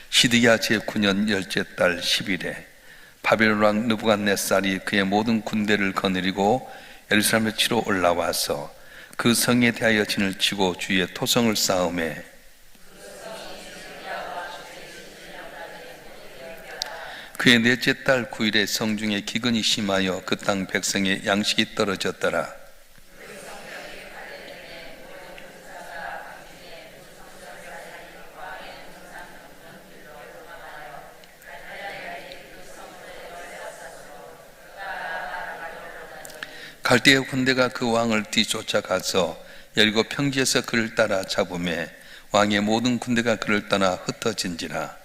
시드기야 제9년 10째 달 10일에 바벨론 왕 느부갓네살이 그의 모든 군대를 거느리고 예루살렘에 치러 올라와서 그 성에 대하여 진을 치고 주위에 토성을 쌓음에 그의 넷째 달 9일에 성중에 기근이 심하여 그 땅 백성의 양식이 떨어졌더라. 갈대의 군대가 그 왕을 뒤쫓아가서 여리고 평지에서 그를 따라 잡음에 왕의 모든 군대가 그를 떠나 흩어진지라.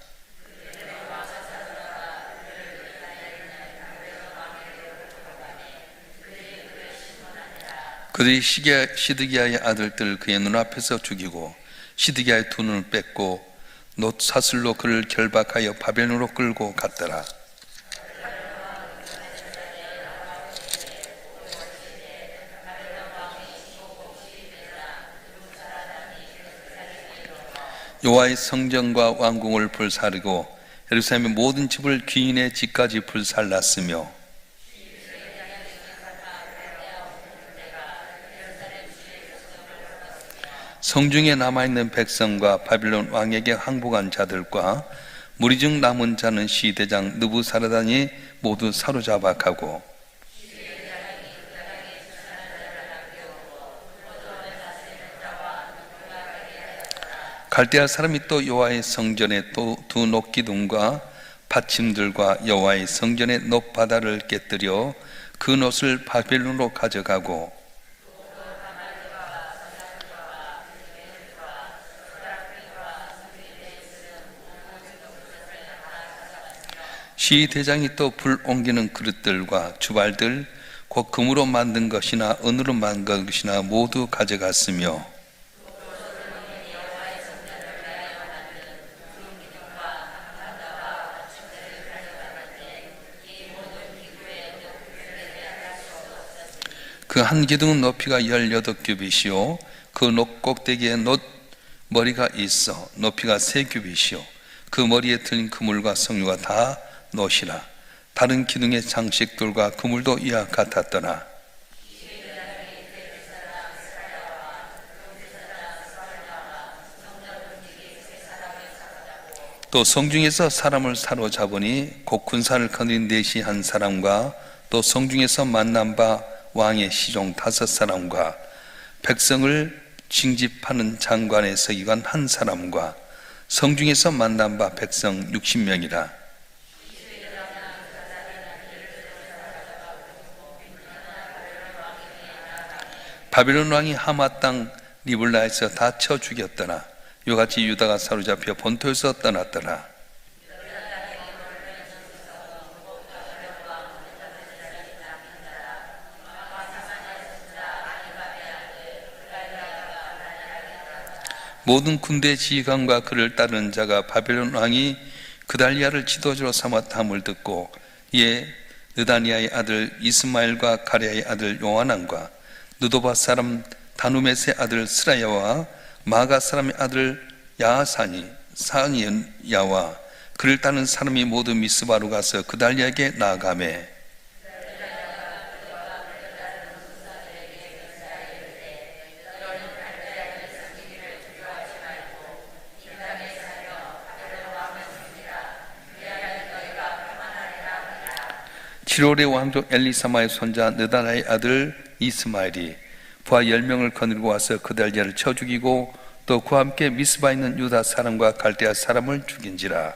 그들이 시드기야의 아들들 그의 눈앞에서 죽이고 시드기야의 두 눈을 뺐고 놋 사슬로 그를 결박하여 바벨론으로 끌고 갔더라. 여호와의 성전과 왕궁을 불사르고 예루살렘의 모든 집을 귀인의 집까지 불살랐으며 성중에 남아있는 백성과 바벨론 왕에게 항복한 자들과 무리 중 남은 자는 시대장 느부사라단이 모두 사로잡아 가고 갈대아 사람이 또 여호와의 성전에 또 두 놋기둥과 받침들과 여호와의 성전의 놋바다를 깨뜨려 그 놋을 바벨론으로 가져가고 시대장이 또 불 옮기는 그릇들과 주발들 곧 금으로 만든 것이나 은으로 만든 것이나 모두 가져갔으며 그 한 기둥은 높이가 18규빗이요 그 놋 꼭대기에 놋 머리가 있어 높이가 3규빗이요 그 머리에 틀린 그물과 성류가 다 놋이라. 다른 기둥의 장식들과 그물도 이와 같았더라. 또 성중에서 사람을 사로잡으니 곧 군사를 거느린 넷이 한 사람과 또 성중에서 만난 바 왕의 시종 5사람과 백성을 징집하는 장관의 서기관 한 사람과 성중에서 만난 바 백성 60명이라. 바벨론 왕이 하마 땅 리블라에서 다 쳐 죽였더라. 이같이 유다가 사로잡혀 본토에서 떠났더라. 모든 군대 지휘관과 그를 따르는 자가 바벨론 왕이 그달리아를 지도자로 삼아 담을 듣고 이에 느다니아의 아들 이스마엘과 가랴의 아들 요하난과 느도바 사람 다누메스의 아들 스라야와 마가 사람의 아들 야하산이 사니야와 그를 따르는 사람이 모두 미스바로 가서 그달리아에게 나아가매 칠월의 왕족 엘리사마의 손자 느다나의 아들 이스마엘이 부하 10명을 거느리고 와서 그달리아를 쳐 죽이고 또 그와 함께 미스바에 있는 유다 사람과 갈대아 사람을 죽인지라.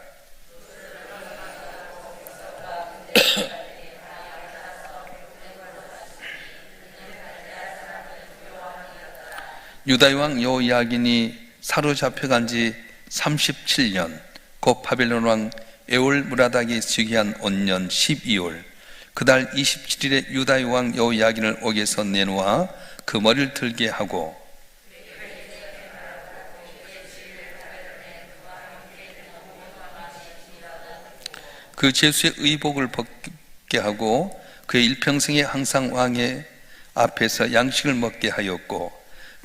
유다의 왕 여호야긴이 사로잡혀간 지 37년 곧 바벨론 왕 에올무라닥이 즉위한 온년 12월 그달 27일에 유다의 왕 여호야긴을 옥에서 내놓아 그 머리를 들게 하고 그 제수의 의복을 벗게 하고 그의 일평생에 항상 왕의 앞에서 양식을 먹게 하였고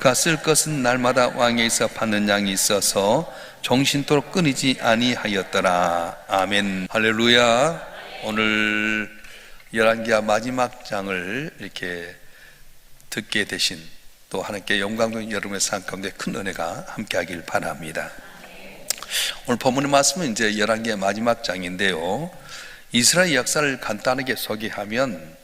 그가 쓸 것은 날마다 왕에게서 받는 양이 있어서 정신토록 끊이지 아니하였더라. 아멘. 할렐루야. 오늘 열왕기하 마지막 장을 이렇게 듣게 되신 또 하나님께 영광된 여러분의 삶 가운데 큰 은혜가 함께하길 바랍니다. 오늘 본문의 말씀은 이제 열왕기의 마지막 장인데요, 이스라엘 역사를 간단하게 소개하면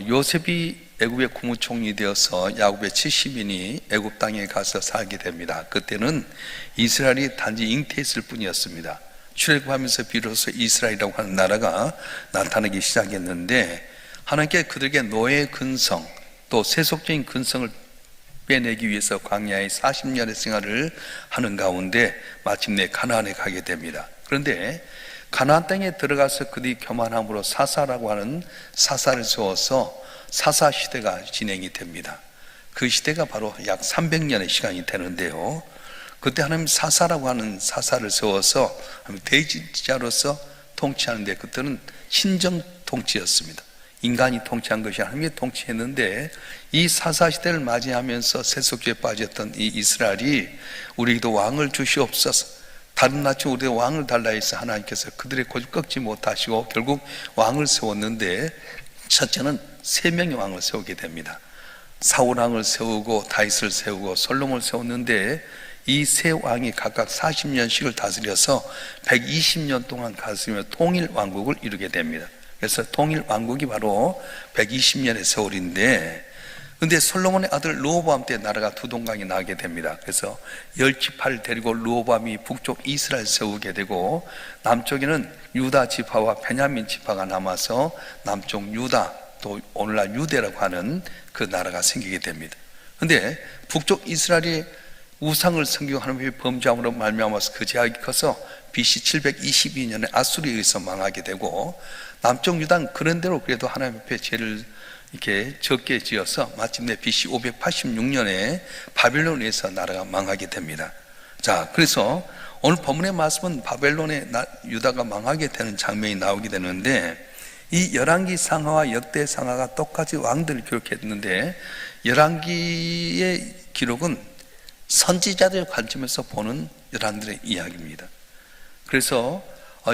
요셉이 애굽의 국무총리 되어서 야곱의 70인이 애굽 땅에 가서 살게 됩니다. 그때는 이스라엘이 단지 잉태했을 뿐이었습니다. 출애굽하면서 비로소 이스라엘이라고 하는 나라가 나타나기 시작했는데, 하나님께 그들에게 노예의 근성 또 세속적인 근성을 빼내기 위해서 광야에 40년의 생활을 하는 가운데 마침내 가나안에 가게 됩니다. 그런데 가나안 땅에 들어가서 그들이 교만함으로 사사라고 하는 사사를 세워서 사사 시대가 진행이 됩니다. 그 시대가 바로 약 300년의 시간이 되는데요, 그때 하나님 사사라고 하는 사사를 세워서 대지자로서 통치하는데, 그때는 신정 통치였습니다. 인간이 통치한 것이 하나님이 통치했는데, 이 사사 시대를 맞이하면서 세속주의에 빠졌던 이 이스라엘이 우리에게도 왕을 주시옵소서, 다른 나라에 우리의 왕을 달라 해서 하나님께서 그들의 고집 꺾지 못하시고 결국 왕을 세웠는데, 첫째는 3명의 왕을 세우게 됩니다. 사울 왕을 세우고 다윗을 세우고 솔로몬을 세웠는데, 이 세 왕이 각각 40년씩을 다스려서 120년 동안 다스리며 통일 왕국을 이루게 됩니다. 그래서 통일 왕국이 바로 120년의 세월인데, 근데 솔로몬의 아들 르호보암 때 나라가 두 동강이 나게 됩니다. 그래서 10지파를 데리고 르호보암이 북쪽 이스라엘 세우게 되고, 남쪽에는 유다 지파와 베냐민 지파가 남아서 남쪽 유다, 또 오늘날 유대라고 하는 그 나라가 생기게 됩니다. 근데 북쪽 이스라엘이 우상을 섬기고 하나님의 범죄함으로 말미암아서 그 제약이 커서 BC 722년에 아수리에 의해서 망하게 되고, 남쪽 유다는 그런 대로 그래도 하나님 앞에 죄를 이렇게 적게 지어서 마침내 BC 586년에 바벨론에 의해서 나라가 망하게 됩니다. 자, 그래서 오늘 본문의 말씀은 바벨론에 유다가 망하게 되는 장면이 나오게 되는데, 이 열왕기 상하와 역대 상하가 똑같이 왕들을 기록했는데, 열왕기의 기록은 선지자들의 관점에서 보는 열왕들의 이야기입니다. 그래서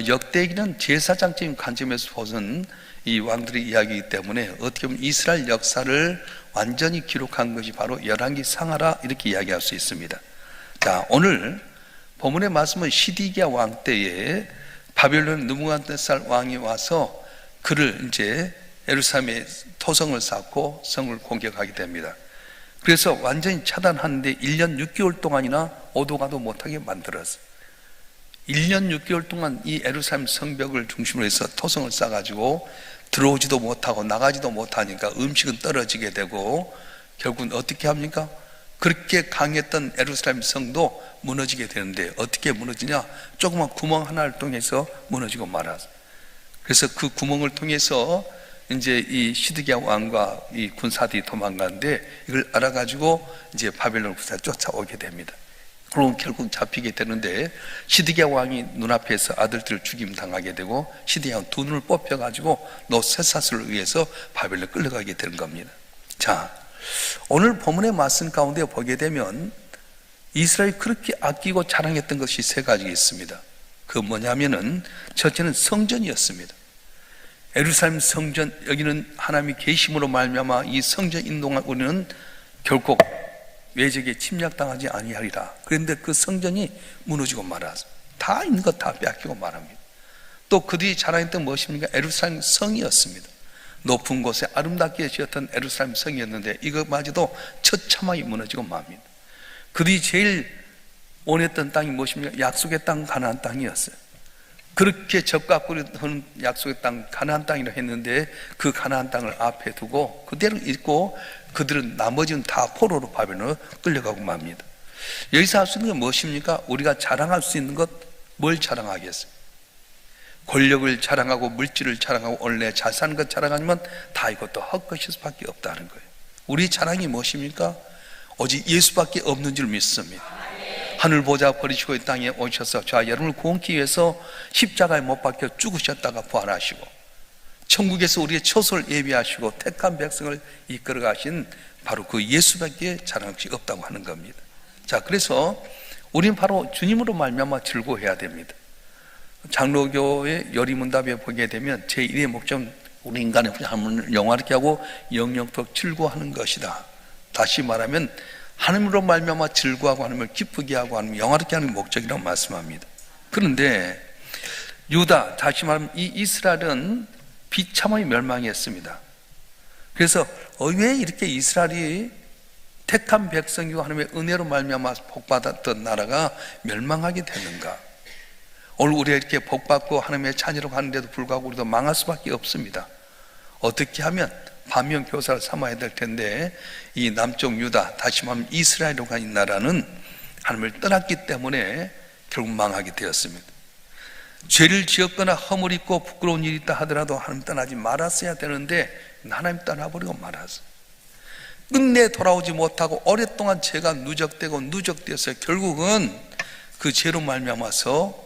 역대기는 제사장적인 관점에서 보는 이 왕들의 이야기이기 때문에 어떻게 보면 이스라엘 역사를 완전히 기록한 것이 바로 열왕기 상하라, 이렇게 이야기할 수 있습니다. 자, 오늘 본문의 말씀은 시디기야 왕 때에 바벨론 느부갓네살 왕이 와서 그를 이제 예루살렘에 토성을 쌓고 성을 공격하게 됩니다. 그래서 완전히 차단하는데 1년 6개월 동안이나 오도 가도 못하게 만들었어요. 1년 6개월 동안 이 예루살렘 성벽을 중심으로 해서 토성을 쌓아가지고 들어오지도 못하고 나가지도 못하니까 음식은 떨어지게 되고, 결국은 어떻게 합니까? 그렇게 강했던 예루살렘 성도 무너지게 되는데, 어떻게 무너지냐? 조그만 구멍 하나를 통해서 무너지고 말았어요. 그래서 그 구멍을 통해서 이제 이 시드기야 왕과 이 군사들이 도망가는데, 이걸 알아가지고 이제 바벨론 군사가 쫓아오게 됩니다. 그럼 결국 잡히게 되는데, 시드기야 왕이 눈앞에서 아들들을 죽임 당하게 되고, 시드기야 왕 두 눈을 뽑혀가지고 노 쇠사슬을 의해서 바벨론 끌려가게 되는 겁니다. 자, 오늘 본문의 말씀 가운데 보게 되면 이스라엘이 그렇게 아끼고 자랑했던 것이 세 가지 있습니다. 그 뭐냐면은, 첫째는 성전이었습니다. 예루살렘 성전, 여기는 하나님이 계심으로 말미암아 이 성전 인동한 우리는 결코 외적에 침략당하지 아니하리라. 그런데 그 성전이 무너지고 말았어. 다 있는 것 다 뺏기고 말합니다. 또 그들이 자랑했던 무엇입니까? 예루살렘 성이었습니다. 높은 곳에 아름답게 지었던 예루살렘 성이었는데, 이것마저도 처참하게 무너지고 맙니다. 그들이 제일 원했던 땅이 무엇입니까? 약속의 땅 가나안 땅이었어요. 그렇게 적각거리는 약속의 땅 가나안 땅이라 했는데, 그 가나안 땅을 앞에 두고 그대로 있고, 그들은 나머지는 다 포로로 바벨론으로 끌려가고 맙니다. 여기서 할 수 있는 건 무엇입니까? 우리가 자랑할 수 있는 것, 뭘 자랑하겠어요? 권력을 자랑하고 물질을 자랑하고 원래 잘 사는 것 자랑하면 다 이것도 헛것일 수밖에 없다는 거예요. 우리 자랑이 무엇입니까? 오직 예수밖에 없는 줄 믿습니다. 하늘 보좌 버리시고 이 땅에 오셔서 자, 여러분을 구원하기 위해서 십자가에 못 박혀 죽으셨다가 부활하시고, 천국에서 우리의 처소를 예비하시고 택한 백성을 이끌어 가신 바로 그 예수밖에 자랑할 것이 없다고 하는 겁니다. 자, 그래서 우리는 바로 주님으로 말미암아 즐거워해야 됩니다. 장로교의 열의문답에 보게 되면 제1의 목적은 우리 인간의 하나님을 영화롭게 하고 영영토록 즐거워하는 것이다. 다시 말하면 하나님으로 말미암아 즐거워하고 하나님을 기쁘게 하고 하나님을 영화롭게 하는 목적이라고 말씀합니다. 그런데 유다, 다시 말하면 이 이스라엘은 비참하게 멸망했습니다. 그래서 왜 이렇게 이스라엘이 택한 백성이고 하나님의 은혜로 말미암아 복받았던 나라가 멸망하게 되는가? 오늘 우리가 이렇게 복받고 하나님의 자녀로 가는데도 불구하고 우리도 망할 수밖에 없습니다. 어떻게 하면 반면교사를 삼아야 될 텐데, 이 남쪽 유다, 다시 말하면 이스라엘로 간 이 나라는 하나님을 떠났기 때문에 결국 망하게 되었습니다. 죄를 지었거나 허물 있고 부끄러운 일이 있다 하더라도 하나님 떠나지 말았어야 되는데 하나님 떠나버리고 말았어요. 끝내 돌아오지 못하고 오랫동안 죄가 누적되어서 결국은 그 죄로 말미암아서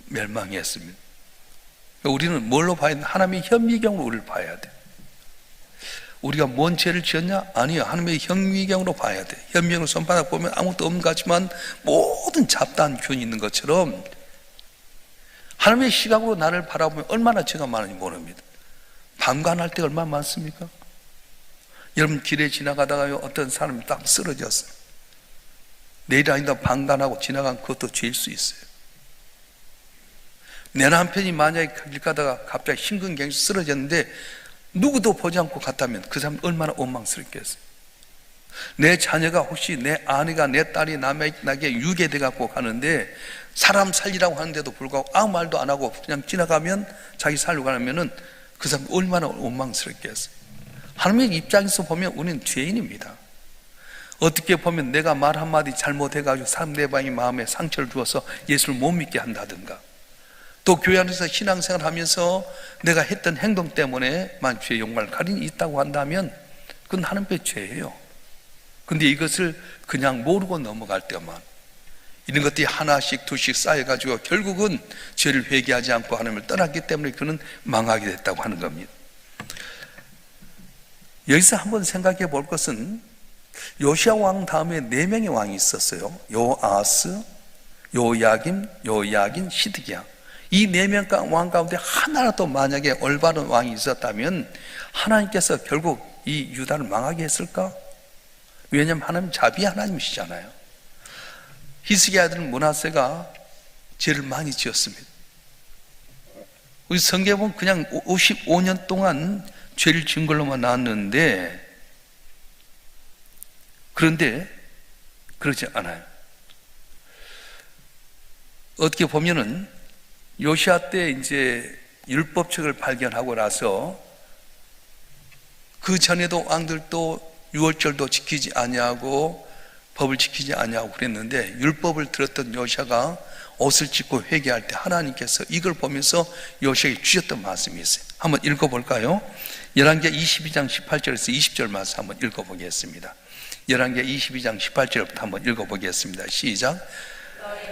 멸망했습니다. 우리는 뭘로 봐야 되나? 하나님의 현미경으로 우리를 봐야 돼. 우리가 뭔 죄를 지었냐? 아니요, 하나님의 현미경으로 봐야 돼. 현미경을 손바닥 보면 아무것도 없는 것 같지만 모든 잡다한 균이 있는 것처럼 하나님의 시각으로 나를 바라보면 얼마나 죄가 많은지 모릅니다. 방관할 때가 얼마나 많습니까? 여러분, 길에 지나가다가 어떤 사람이 딱 쓰러졌어요. 내일 아니다 방관하고 지나간 그것도 죄일 수 있어요. 내 남편이 만약에 길 가다가 갑자기 심근경색 쓰러졌는데 누구도 보지 않고 갔다면 그 사람은 얼마나 원망스럽겠어요. 내 자녀가 혹시 내 아내가 내 딸이 나에게 유괴돼 갖고 가는데 사람 살리라고 하는데도 불구하고 아무 말도 안 하고 그냥 지나가면 자기 살려고 하면은 그 사람 얼마나 원망스럽겠어요. 하나님의 입장에서 보면 우리는 죄인입니다. 어떻게 보면 내가 말 한마디 잘못해가지고 상대방의 마음에 상처를 주어서 예수를 못 믿게 한다든가, 또 교회 안에서 신앙생활 하면서 내가 했던 행동 때문에 만 죄의 영광을 가린이 있다고 한다면 그건 하나님의 죄예요. 근데 이것을 그냥 모르고 넘어갈 때만 이런 것들이 하나씩 둘씩 쌓여가지고 결국은 죄를 회개하지 않고 하나님을 떠났기 때문에 그는 망하게 됐다고 하는 겁니다. 여기서 한번 생각해 볼 것은 요시야 왕 다음에 4명의 왕이 있었어요. 요아스, 요야긴, 시드기야. 이 4명 왕 가운데 하나라도 만약에 올바른 왕이 있었다면 하나님께서 결국 이 유다를 망하게 했을까? 왜냐하면 하나님 자비 하나님이시잖아요. 히스기야 아들 므낫세가 죄를 많이 지었습니다. 우리 성경에 보면 그냥 55년 동안 죄를 지은 걸로만 나왔는데, 그런데 그러지 않아요. 어떻게 보면은 요시야 때 이제 율법책을 발견하고 나서 그 전에도 왕들도 유월절도 지키지 아니하고 법을 지키지 아니하고 그랬는데, 율법을 들었던 요시야가 옷을 찢고 회개할 때 하나님께서 이걸 보면서 요시야에게 주셨던 말씀이 있어요. 한번 읽어볼까요? 열왕기하 22장 18절에서 20절 말씀 한번 읽어보겠습니다. 열왕기하 22장 18절부터 한번 읽어보겠습니다. 시작.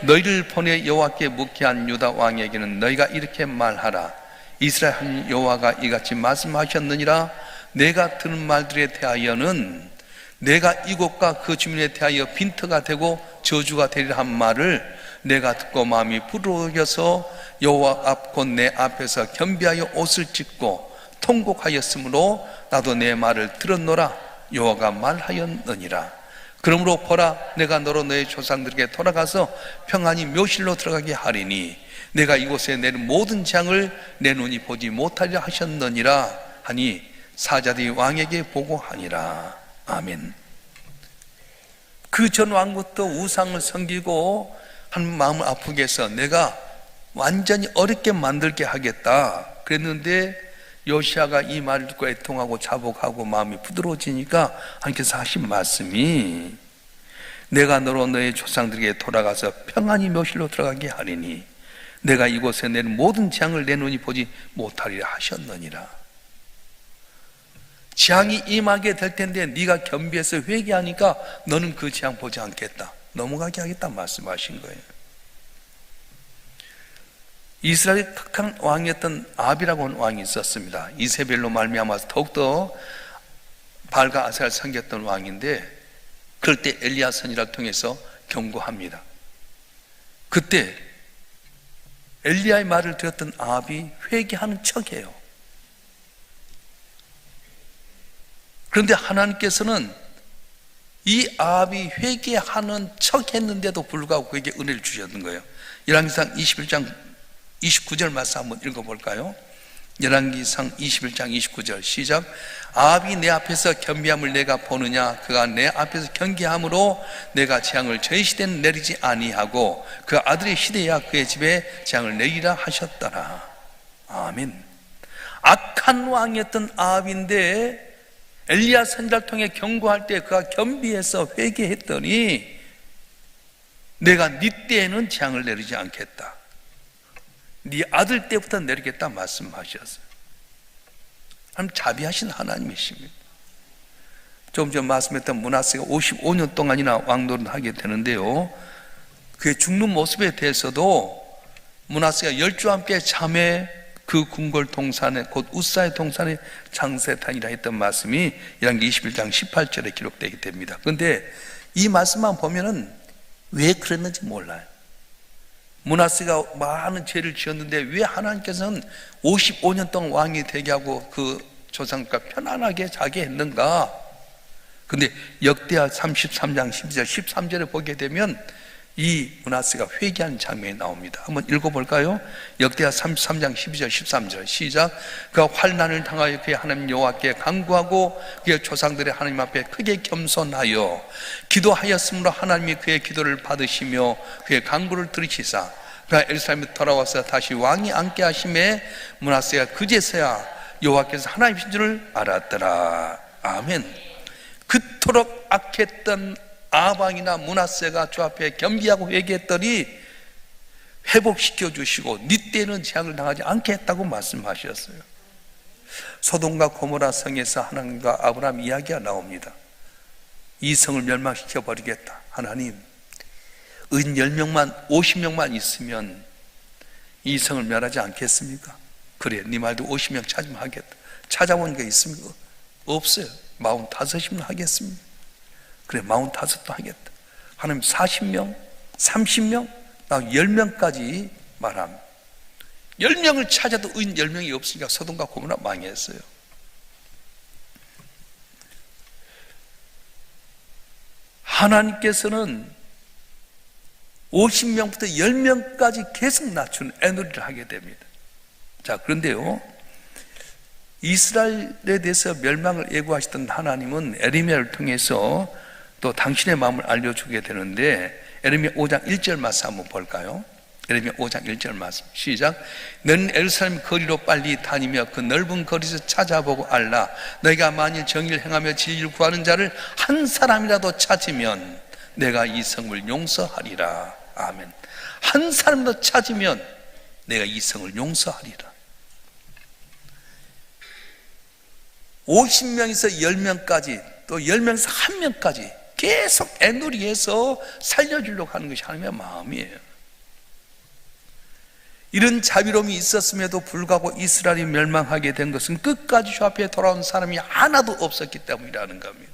너희를 보내 여호와께 묻게 한 유다 왕에게는 너희가 이렇게 말하라. 이스라엘 하나님 여호와가 이같이 말씀하셨느니라. 내가 들은 말들에 대하여는 내가 이곳과 그 주민에 대하여 빈터가 되고 저주가 되리라 한 말을 내가 듣고 마음이 부르짖어서 여호와 앞 곧 내 앞에서 겸비하여 옷을 찢고 통곡하였으므로 나도 내 말을 들었노라. 여호와가 말하였느니라. 그러므로 보라, 내가 너로 너의 조상들에게 돌아가서 평안히 묘실로 들어가게 하리니 내가 이곳에 내린 모든 재앙을 내 눈이 보지 못하리라 하셨느니라 하니 사자들이 왕에게 보고하니라. 아멘. 그 전 왕부터 우상을 섬기고 한 마음을 아프게 해서 내가 완전히 어렵게 만들게 하겠다 그랬는데, 요시야가 이 말을 듣고 애통하고 자복하고 마음이 부드러워지니까 하나님께서 하신 말씀이 내가 너로 너의 조상들에게 돌아가서 평안히 묘실로 들어가게 하리니 내가 이곳에 내는 모든 재앙을 내 눈이 보지 못하리라 하셨느니라. 재앙이 임하게 될 텐데 네가 겸비해서 회개하니까 너는 그 재앙 보지 않겠다, 넘어가게 하겠다 말씀하신 거예요. 이스라엘의 극한 왕이었던 아비라고 하는 왕이 있었습니다. 이세벨로 말미암아서 더욱더 발과 아사를 섬겼던 왕인데, 그럴 때 엘리야 선지자를 통해서 경고합니다. 그때 엘리야의 말을 들었던 아합이 회개하는 척해요. 그런데 하나님께서는 이 아합이 회개하는 척했는데도 불구하고 그에게 은혜를 주셨던 거예요. 열왕기상 21장 29절 말씀 한번 읽어볼까요? 열왕기상 21장 29절 시작. 아합이 내 앞에서 겸비함을 내가 보느냐? 그가 내 앞에서 경계함으로 내가 재앙을 저희 시대는 내리지 아니하고 그 아들의 시대야 그의 집에 재앙을 내리라 하셨더라. 아멘. 악한 왕이었던 아합인데 엘리야 선지자를 통해 경고할 때 그가 겸비해서 회개했더니 내가 네 때에는 재앙을 내리지 않겠다, 네 아들 때부터 내리겠다 말씀하셨어요. 하나님 자비하신 하나님이십니다. 조금 전 말씀했던 므낫세가 55년 동안이나 왕노릇을 하게 되는데요, 그의 죽는 모습에 대해서도 므낫세가 10주와 함께 잠에 그 궁궐 동산에 곧 우사의 동산에 장세탄이라 했던 말씀이 열왕기 21장 18절에 기록되게 됩니다. 그런데 이 말씀만 보면은 왜 그랬는지 몰라요. 므낫세가 많은 죄를 지었는데 왜 하나님께서는 55년 동안 왕이 되게 하고 그 조상과 편안하게 자게 했는가? 근데 역대하 33장 12절 13절에 보게 되면 이 므낫세가 회개하는 장면이 나옵니다. 한번 읽어볼까요? 역대하 33장 12절 13절 시작. 그가 환난을 당하여 그의 하나님 여호와께 간구하고 그의 조상들의 하나님 앞에 크게 겸손하여 기도하였으므로 하나님이 그의 기도를 받으시며 그의 간구를 들으시사 그가 예루살렘에 돌아와서 다시 왕이 앉게 하심에 므낫세가 그제서야 여호와께서 하나님이신 줄을 알았더라. 아멘. 그토록 악했던 아방이나 므낫세가 주 앞에 겸비하고 회개했더니 회복시켜 주시고 네 때는 재앙을 당하지 않게 했다고 말씀하셨어요. 소돔과 고모라 성에서 하나님과 아브라함 이야기가 나옵니다. 이 성을 멸망시켜 버리겠다. 하나님, 은 10명만 50명만 있으면 이 성을 멸하지 않겠습니까? 그래, 네 말도 50명 찾으면 하겠다. 찾아본 게 있습니까? 없어요. 45이면 하겠습니다. 그래, 45도 하겠다. 하나님 40명, 30명, 나 10명까지 말합니다. 10명을 찾아도 은 10명이 없으니까 소돔과 고모라 망했어요. 하나님께서는 50명부터 10명까지 계속 낮춘 애누리를 하게 됩니다. 자, 그런데요, 이스라엘에 대해서 멸망을 예고하시던 하나님은 에레미야를 통해서 또 당신의 마음을 알려주게 되는데, 에레미야 5장 1절 말씀 한번 볼까요? 에레미야 5장 1절 말씀 시작. 너는 예루살렘 거리로 빨리 다니며 그 넓은 거리에서 찾아보고 알라. 너희가 만일 정의를 행하며 진리를 구하는 자를 한 사람이라도 찾으면 내가 이 성을 용서하리라. 아멘. 한 사람도 찾으면 내가 이 성을 용서하리라. 50명에서 10명까지 또 10명에서 1명까지 계속 애누리해서 살려주려고 하는 것이 하나님의 마음이에요. 이런 자비로움이 있었음에도 불구하고 이스라엘이 멸망하게 된 것은 끝까지 주 앞에 돌아온 사람이 하나도 없었기 때문이라는 겁니다.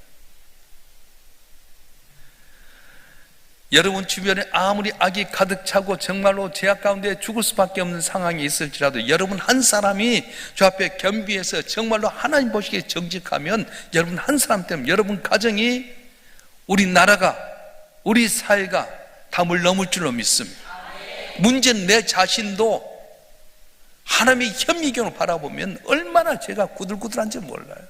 여러분 주변에 아무리 악이 가득 차고 정말로 죄악 가운데 죽을 수밖에 없는 상황이 있을지라도 여러분 한 사람이 주 앞에 겸비해서 정말로 하나님 보시기에 정직하면 여러분 한 사람 때문에 여러분 가정이, 우리 나라가, 우리 사회가 담을 넘을 줄로 믿습니다. 문제는 내 자신도 하나님의 현미경으로 바라보면 얼마나 제가 구들구들한지 몰라요.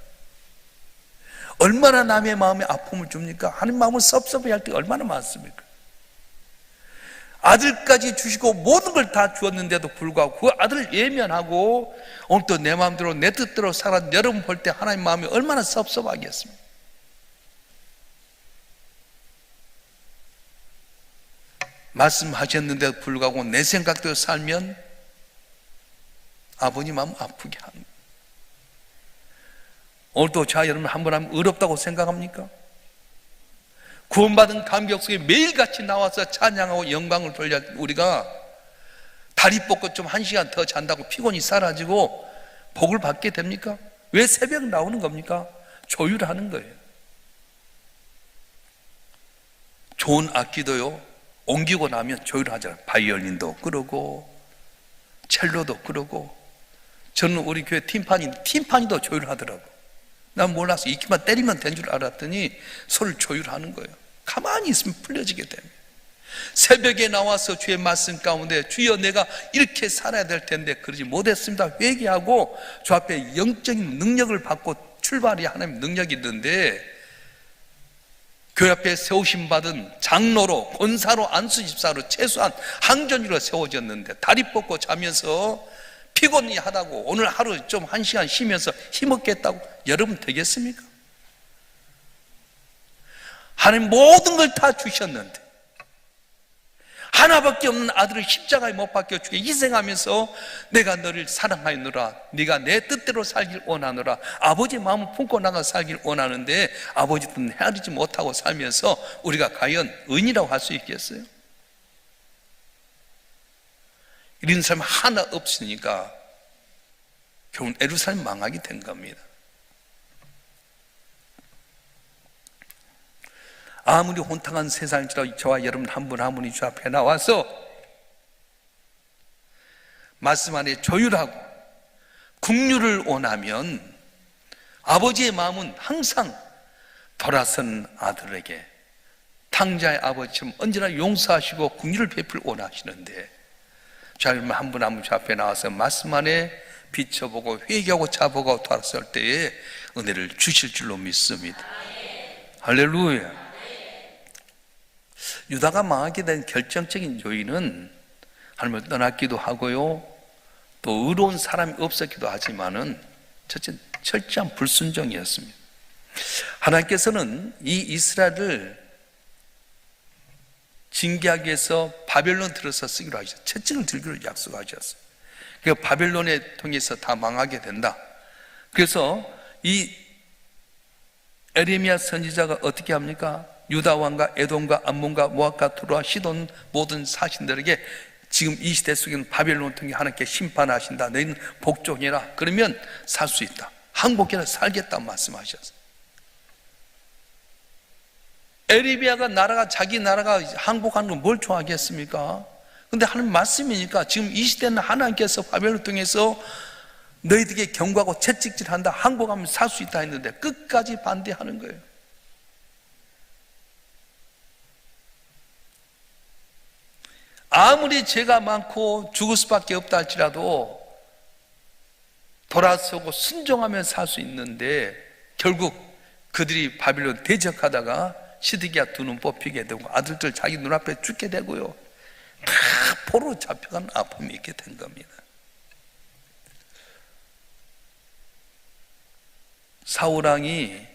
얼마나 남의 마음에 아픔을 줍니까? 하나님 마음을 섭섭해 할 때가 얼마나 많습니까? 아들까지 주시고 모든 걸 다 주었는데도 불구하고 그 아들을 예면하고 오늘 또 내 마음대로 내 뜻대로 살아 여러분 볼 때 하나님 마음이 얼마나 섭섭하겠습니까? 말씀하셨는데도 불구하고 내 생각대로 살면 아버님 마음 아프게 합니다. 오늘도 자 여러분 한번 하면 어렵다고 생각합니까? 구원받은 감격 속에 매일같이 나와서 찬양하고 영광을 돌려 우리가 다리 뻗고 좀 1시간 더 잔다고 피곤이 사라지고 복을 받게 됩니까? 왜 새벽 나오는 겁니까? 조율하는 거예요. 좋은 악기도요, 옮기고 나면 조율하잖아요. 바이올린도 그러고 첼로도 그러고. 저는 우리 교회 팀파니도 조율하더라고. 난 몰라서 이끼만 때리면 된 줄 알았더니 소리를 조율하는 거예요. 가만히 있으면 풀려지게 됩니다. 새벽에 나와서 주의 말씀 가운데 주여 내가 이렇게 살아야 될 텐데 그러지 못했습니다 회개하고 주 앞에 영적인 능력을 받고 출발이 하나님 능력이 있는데, 교회 앞에 세우심 받은 장로로, 권사로, 안수집사로 최소한 항전주로 세워졌는데 다리 뻗고 자면서 피곤히 하다고 오늘 하루 좀 1시간 쉬면서 힘없겠다고 여러분 되겠습니까? 하나님 모든 걸 다 주셨는데 하나밖에 없는 아들을 십자가에 못 박혀 주게 희생하면서 내가 너를 사랑하노라, 네가 내 뜻대로 살길 원하노라, 아버지 마음을 품고 나가 살길 원하는데 아버지 뜻은 헤아리지 못하고 살면서 우리가 과연 의인이라고 할 수 있겠어요? 이런 사람 하나 없으니까 결국 예루살렘 망하게 된 겁니다. 아무리 혼탁한 세상이라도 저와 여러분 한 분 한 분이 주 앞에 나와서 말씀 안에 조율하고 긍휼을 원하면 아버지의 마음은 항상 돌아선 아들에게 탕자의 아버지처럼 언제나 용서하시고 긍휼을 베풀 원하시는데, 자, 여러분 한 분 한 분 주 앞에 나와서 말씀 안에 비춰보고 회개하고 자보고 돌아설 때에 은혜를 주실 줄로 믿습니다. 할렐루야. 유다가 망하게 된 결정적인 요인은 하나님을 떠났기도 하고요, 또 의로운 사람이 없었기도 하지만은 첫째, 철저한 불순종이었습니다. 하나님께서는 이 이스라엘을 징계하기 위해서 바벨론 들어서 쓰기로 하셨어요. 채찍을 들기로 약속하셨어요. 그러니까 바벨론에 통해서 다 망하게 된다. 그래서 이 에레미야 선지자가 어떻게 합니까? 유다 왕과 에돔과 암몬과 모압과 두로와 시돈 모든 사신들에게 지금 이 시대 속에는 바벨론을 통해 하나님께 심판하신다. 너희는 복종해라. 그러면 살 수 있다. 항복해라. 살겠다고 말씀하셨어요. 에레미야가 나라가 자기 나라가 항복하는 걸 뭘 좋아하겠습니까? 근데 하나님 말씀이니까 지금 이 시대는 하나님께서 바벨론을 통해서 너희들에게 경고하고 채찍질한다. 항복하면 살 수 있다 했는데 끝까지 반대하는 거예요. 아무리 죄가 많고 죽을 수밖에 없다 할지라도 돌아서고 순종하면 살 수 있는데 결국 그들이 바빌론 대적하다가 시드기야 두 눈 뽑히게 되고 아들들 자기 눈앞에 죽게 되고요, 다 포로 잡혀간 아픔이 있게 된 겁니다. 사울 왕이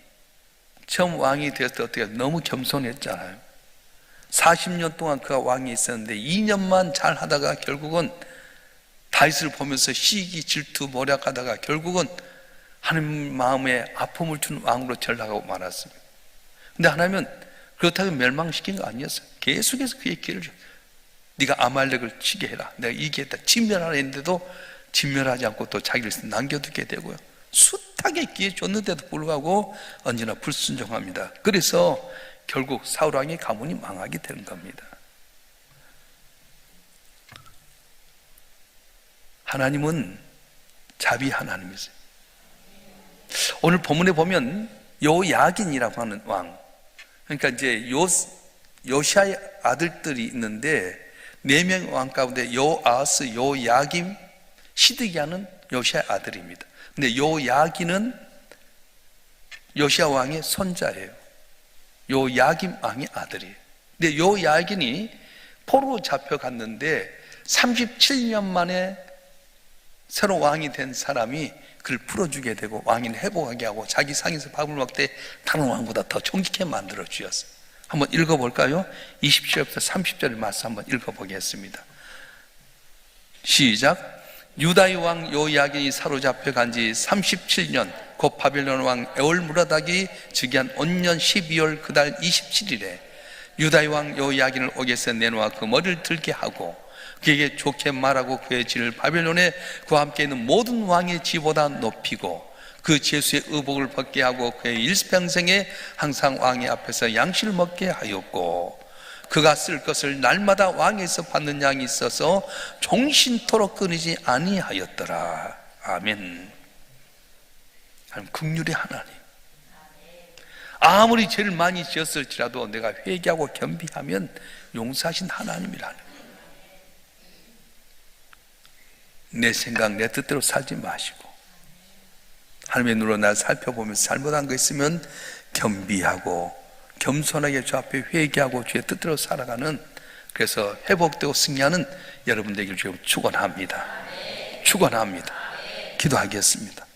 처음 왕이 되었을 때 어떻게 너무 겸손했잖아요. 40년 동안 그가 왕이 있었는데 2년만 잘 하다가 결국은 다윗을 보면서 시기 질투 모략하다가 결국은 하나님 마음에 아픔을 준 왕으로 전락하고 말았습니다. 근데 하나님은 그렇다고 멸망시킨 거 아니었어요. 계속해서 그의 길을 줘. 네가 아말렉을 치게 해라. 내가 이기겠다. 진멸하라 했는데도 진멸하지 않고 또 자기를 남겨두게 되고요. 숱하게 기회 줬는데도 불구하고 언제나 불순종합니다. 그래서 결국 사울 왕의 가문이 망하게 되는 겁니다. 하나님은 자비 하나님이세요. 오늘 본문에 보면 요야긴이라고 하는 왕, 그러니까 이제 요시아의 아들들이 있는데 4명의 왕 가운데 요아스, 요야김, 시드기야는 요시아의 아들입니다. 근데 요야긴은 요시아 왕의 손자예요. 요야김 왕의 아들이에요. 근데 요야긴이 포로로 잡혀갔는데 37년 만에 새로 왕이 된 사람이 그를 풀어주게 되고 왕위를 회복하게 하고 자기 상에서 밥을 먹을 때 다른 왕보다 더 존귀하게 만들어 주셨어요. 한번 읽어볼까요? 27절부터 30절 말씀 한번 읽어보겠습니다. 시작. 유다의 왕 요야긴이 사로잡혀 간 지 37년 곧 바벨론 왕 에올무라닥이 즉위한 5년 12월 그달 27일에 유다의 왕 요야긴을 옥에서 내놓아 그 머리를 들게 하고 그에게 좋게 말하고 그의 진을 바벨론에 그와 함께 있는 모든 왕의 지보다 높이고 그 죄수의 의복을 벗게 하고 그의 일평생에 항상 왕의 앞에서 양식을 먹게 하였고, 그가 쓸 것을 날마다 왕에서 받는 양이 있어서 종신토록 끊이지 아니하였더라. 아멘. 하나님, 긍휼의 하나님, 아무리 죄를 많이 지었을지라도 내가 회개하고 겸비하면 용서하신 하나님이라는, 내 생각 내 뜻대로 살지 마시고 하나님의 눈으로 날 살펴보면서 잘못한 거 있으면 겸비하고 겸손하게 주 앞에 회개하고 주의 뜻대로 살아가는, 그래서 회복되고 승리하는 여러분 되기를 주님 축원합니다. 축원합니다. 기도하겠습니다.